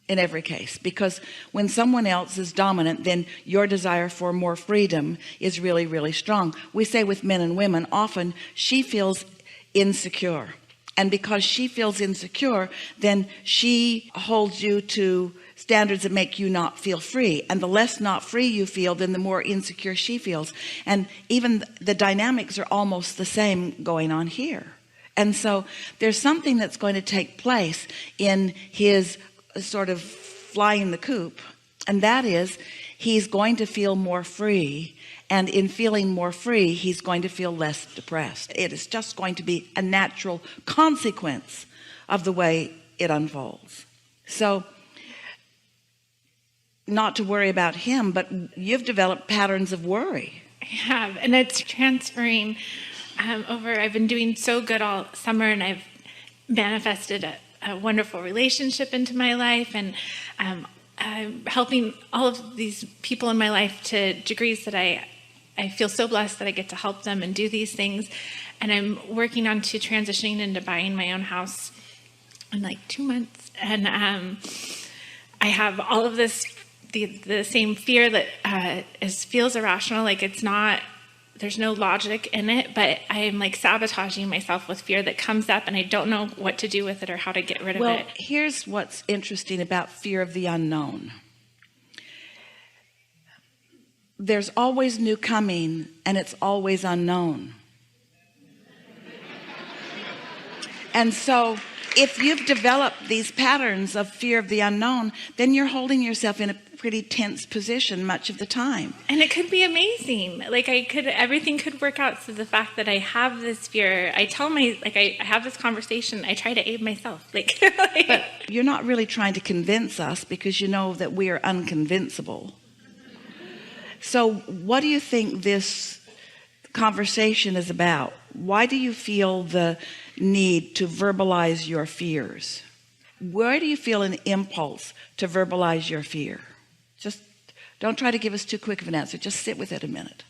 in every case, because when someone else is dominant, then your desire for more freedom is really, really strong. We say with men and women, often she feels insecure, and because she feels insecure, then she holds you to standards that make you not feel free, and the less not free you feel, then the more insecure she feels. And even the dynamics are almost the same going on here. And so there's something that's going to take place in his sort of flying the coop, and that is he's going to feel more free, and in feeling more free he's going to feel less depressed. It is just going to be a natural consequence of the way it unfolds. So not to worry about him, but you've developed patterns of worry. I have, and it's transferring over. I've been doing so good all summer, and I've manifested a wonderful relationship into my life, and I'm helping all of these people in my life to degrees that I feel so blessed that I get to help them and do these things. And I'm working on to transitioning into buying my own house in like 2 months, and I have all of this the same fear that feels irrational, like it's not, there's no logic in it, but I'm like sabotaging myself with fear that comes up, and I don't know what to do with it or how to get rid of it. Well, here's what's interesting about fear of the unknown. There's always new coming, and it's always unknown. And so if you've developed these patterns of fear of the unknown, then you're holding yourself in a pretty tense position much of the time. And it could be amazing. Like everything could work out. So the fact that I have this fear, I tell I have this conversation, I try to aid myself. But you're not really trying to convince us, because you know that we are unconvincible. So what do you think this conversation is about? Why do you feel the need to verbalize your fears? Where do you feel an impulse to verbalize your fear? Just don't try to give us too quick of an answer. Just sit with it a minute.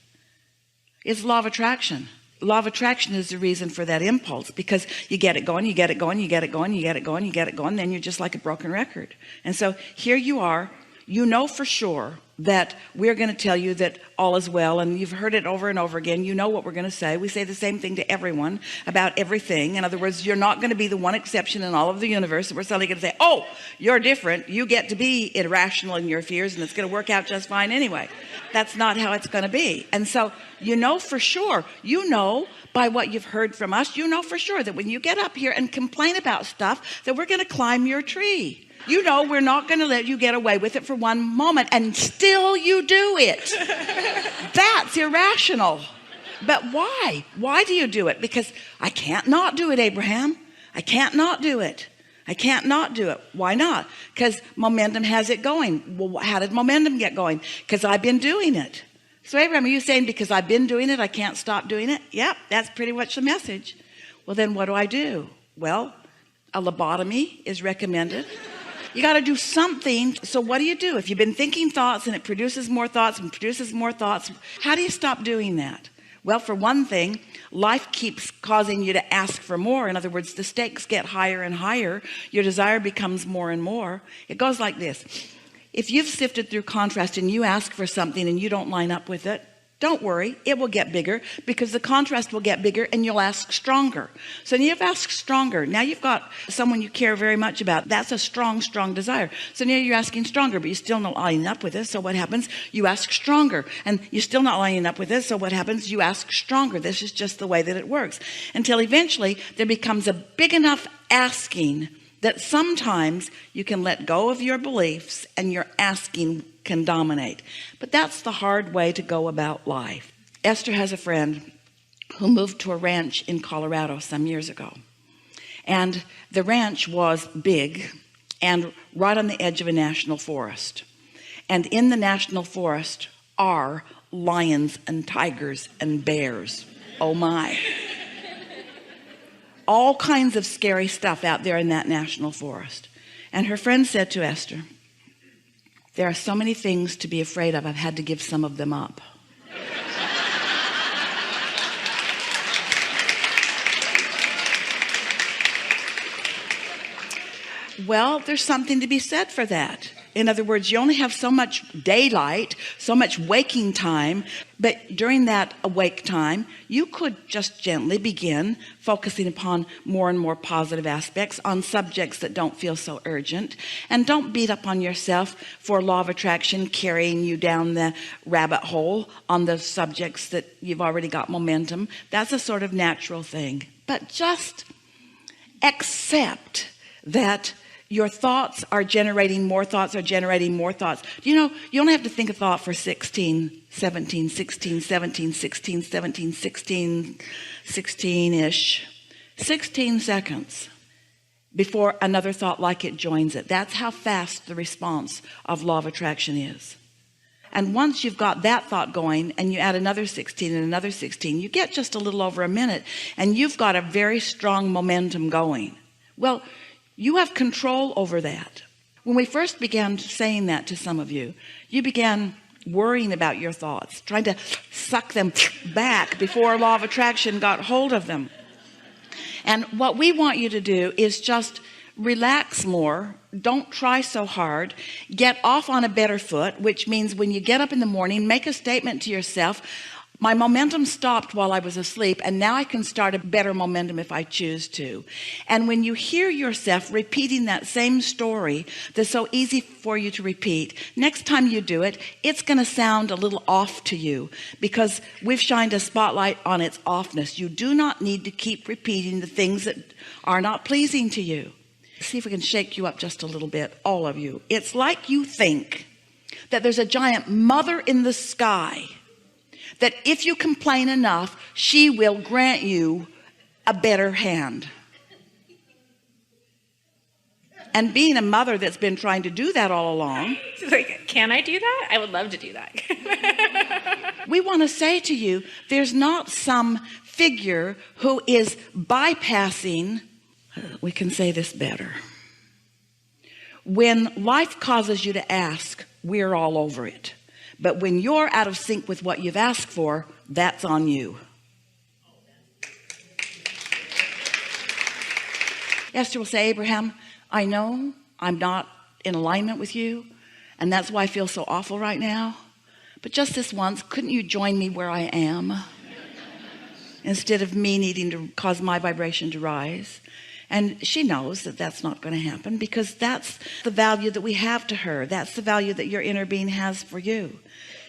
It's law of attraction. Law of attraction is the reason for that impulse, because you get it going, you get it going, you get it going, you get it going, you get it going, then you're just like a broken record. And so here you are, you know for sure that we're going to tell you that all is well, and you've heard it over and over again. You know what we're going to say. We say the same thing to everyone about everything. In other words, you're not going to be the one exception in all of the universe. We're suddenly going to say, oh, you're different, you get to be irrational in your fears, and it's going to work out just fine anyway. That's not how it's going to be. And so you know for sure, you know by what you've heard from us, you know for sure that when you get up here and complain about stuff, that we're going to climb your tree. You know we're not going to let you get away with it for one moment, and still you do it. That's irrational. But why? Why do you do it? Because I can't not do it, Abraham. I can't not do it. I can't not do it. Why not? Because momentum has it going. Well, how did momentum get going? Because I've been doing it. So Abraham, are you saying because I've been doing it, I can't stop doing it? Yep, that's pretty much the message. Well, then what do? Well, a lobotomy is recommended. You got to do something. So what do? If you've been thinking thoughts and it produces more thoughts and produces more thoughts, how do you stop doing that? Well, for one thing, life keeps causing you to ask for more. In other words, the stakes get higher and higher. Your desire becomes more and more. It goes like this. If you've sifted through contrast and you ask for something and you don't line up with it, don't worry, it will get bigger, because the contrast will get bigger and you'll ask stronger. So you've asked stronger. Now you've got someone you care very much about. That's a strong desire. So now you're asking stronger, but you're still not lining up with it. So what happens? You ask stronger, and you're still not lining up with it. So what happens? You ask stronger. This is just the way that it works, until eventually there becomes a big enough asking that sometimes you can let go of your beliefs and your asking can dominate. But that's the hard way to go about life. Esther has a friend who moved to a ranch in Colorado some years ago, and the ranch was big and right on the edge of a national forest, and in the national forest are lions and tigers and bears. Oh my. All kinds of scary stuff out there in that national forest. And her friend said to Esther, there are so many things to be afraid of, I've had to give some of them up. Well, there's something to be said for that. In other words, you only have so much daylight, so much waking time, but during that awake time, you could just gently begin focusing upon more and more positive aspects on subjects that don't feel so urgent. And don't beat up on yourself for law of attraction carrying you down the rabbit hole on the subjects that you've already got momentum. That's a sort of natural thing. But just accept that your thoughts are generating more thoughts, are generating more thoughts. You know, you only have to think a thought for 16, 17, 16, 17, 16, 17, 16, 16-ish, 16 seconds before another thought like it joins it. That's how fast the response of law of attraction is. And once you've got that thought going and you add another 16 and another 16, you get just a little over a minute and you've got a very strong momentum going. Well, you have control over that. When we first began saying that to some of you, you began worrying about your thoughts, trying to suck them back before law of attraction got hold of them. And what we want you to do is just relax more. Don't try so hard. Get off on a better foot, which means when you get up in the morning, make a statement to yourself, my momentum stopped while I was asleep, and now I can start a better momentum if I choose to. And when you hear yourself repeating that same story that's so easy for you to repeat, next time you do it, it's going to sound a little off to you because we've shined a spotlight on its offness. You do not need to keep repeating the things that are not pleasing to you. See if we can shake you up just a little bit, all of you. It's like you think that there's a giant mother in the sky that if you complain enough, she will grant you a better hand. And being a mother that's been trying to do that all along, She's like, can I do that? I would love to do that. we want to say to you, there's not some figure who is bypassing, we can say this better. When life causes you to ask, we're all over it. But when you're out of sync with what you've asked for, that's on you. Esther will say, Abraham, I know I'm not in alignment with you, and that's why I feel so awful right now. But just this once, couldn't you join me where I am? Instead of me needing to cause my vibration to rise. And she knows that that's not going to happen because that's the value that we have to her. That's the value that your inner being has for you.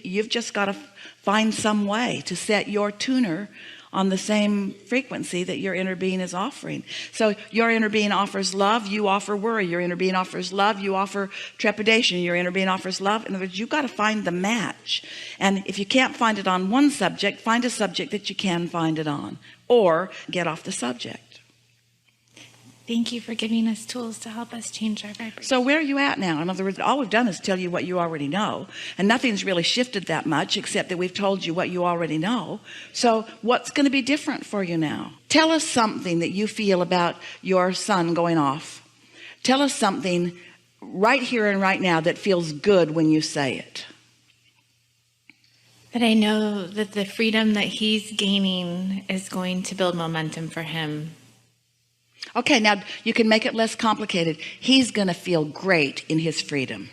You've just got to find some way to set your tuner on the same frequency that your inner being is offering. So your inner being offers love, you offer worry. Your inner being offers love, you offer trepidation. Your inner being offers love. In other words, you've got to find the match. And if you can't find it on one subject, find a subject that you can find it on, or get off the subject. Thank you for giving us tools to help us change our vibration. So where are you at now? In other words, all we've done is tell you what you already know, and nothing's really shifted that much except that we've told you what you already know. So what's going to be different for you now? Tell us something that you feel about your son going off. Tell us something right here and right now that feels good when you say it. That I know that the freedom that he's gaining is going to build momentum for him. Okay, now you can make it less complicated. He's going to feel great in his freedom.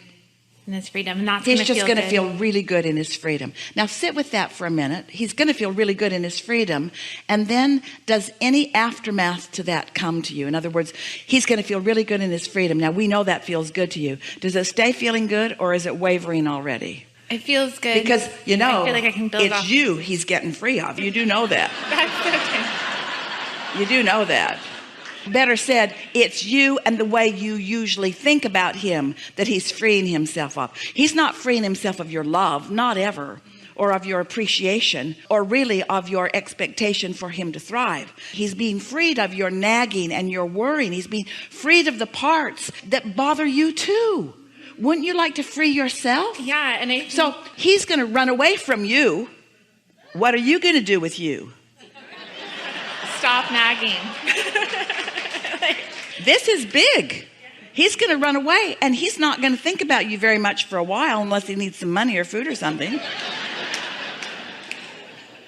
In his freedom, and that's He's going to just feel going to good. feel really good in his freedom. Now sit with that for a minute. He's going to feel really good in his freedom. And then does any aftermath to that come to you? In other words, he's going to feel really good in his freedom. Now we know that feels good to you. Does it stay feeling good, or is it wavering already? It feels good. Because you know, I feel like I can build it's off. you he's getting free of. You do know that. That's okay. You do know that. Better said, it's you and the way you usually think about him that he's freeing himself of. He's not freeing himself of your love, not ever, or of your appreciation, or really of your expectation for him to thrive. He's being freed of your nagging and your worrying. He's being freed of the parts that bother you too. Wouldn't you like to free yourself? Yeah, and So he's going to run away from you. What are you going to do with you? stop nagging. This is big. He's going to run away, and he's not going to think about you very much for a while unless he needs some money or food or something.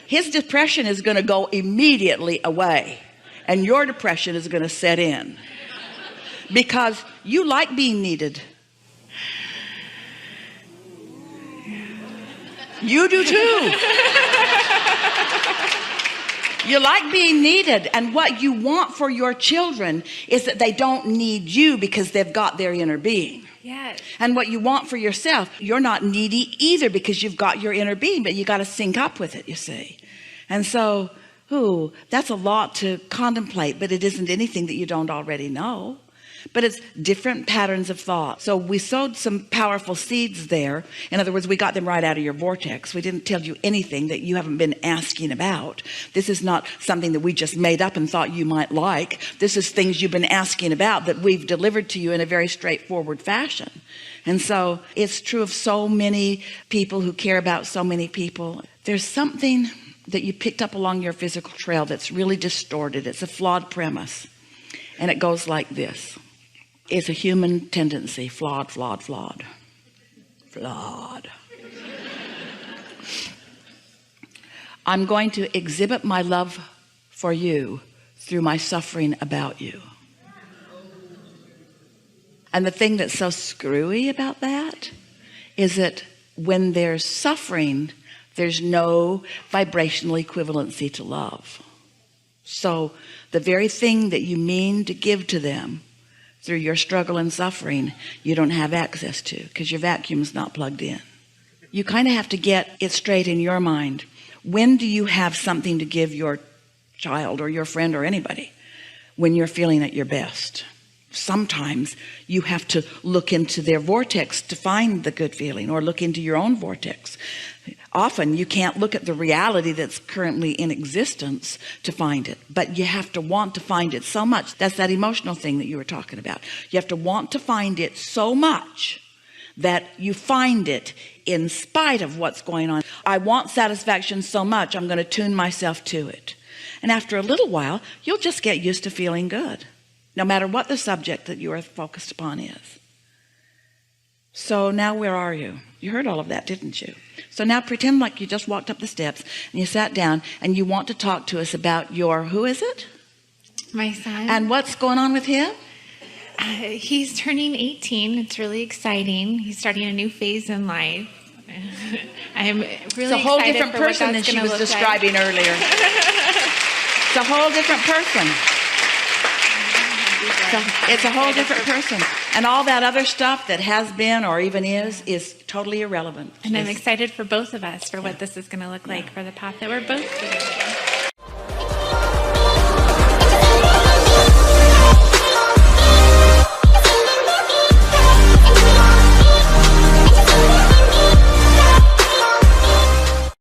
His depression is going to go immediately away, and your depression is going to set in. Because you like being needed. You do too. You like being needed, and what you want for your children is that they don't need you because they've got their inner being. Yes. And what you want for yourself, you're not needy either because you've got your inner being, but you got to sync up with it, you see. And so, that's a lot to contemplate, but it isn't anything that you don't already know. But it's different patterns of thought. So we sowed some powerful seeds there. In other words, we got them right out of your vortex. We didn't tell you anything that you haven't been asking about. This is not something that we just made up and thought you might like. This is things you've been asking about that we've delivered to you in a very straightforward fashion. And so it's true of so many people who care about so many people. There's something that you picked up along your physical trail that's really distorted. It's a flawed premise. And it goes like this. It's a human tendency. Flawed. I'm going to exhibit my love for you through my suffering about you. And the thing that's so screwy about that is that when there's suffering, there's no vibrational equivalency to love. So the very thing that you mean to give to them through your struggle and suffering, you don't have access to because your vacuum's not plugged in. You kind of have to get it straight in your mind. When do you have something to give your child or your friend or anybody? When you're feeling at your best. Sometimes you have to look into their vortex to find the good feeling, or look into your own vortex. Often you can't look at the reality that's currently in existence to find it, but you have to want to find it so much. That's that emotional thing that you were talking about. You have to want to find it so much that you find it in spite of what's going on. I want satisfaction so much, I'm going to tune myself to it. And after a little while, you'll just get used to feeling good, no matter what the subject that you are focused upon is. So now where are you? You heard all of that, didn't you? So now pretend like you just walked up the steps and you sat down and you want to talk to us about your, who is it? My son. And what's going on with him? He's turning 18. It's really exciting. He's starting a new phase in life. I'm really excited. It's a whole different person than she was describing earlier. It's a whole different person. So it's a whole different person. And all that other stuff that has been or even is totally irrelevant. And I'm excited for both of us for what this is going to look like for the path that we're both doing.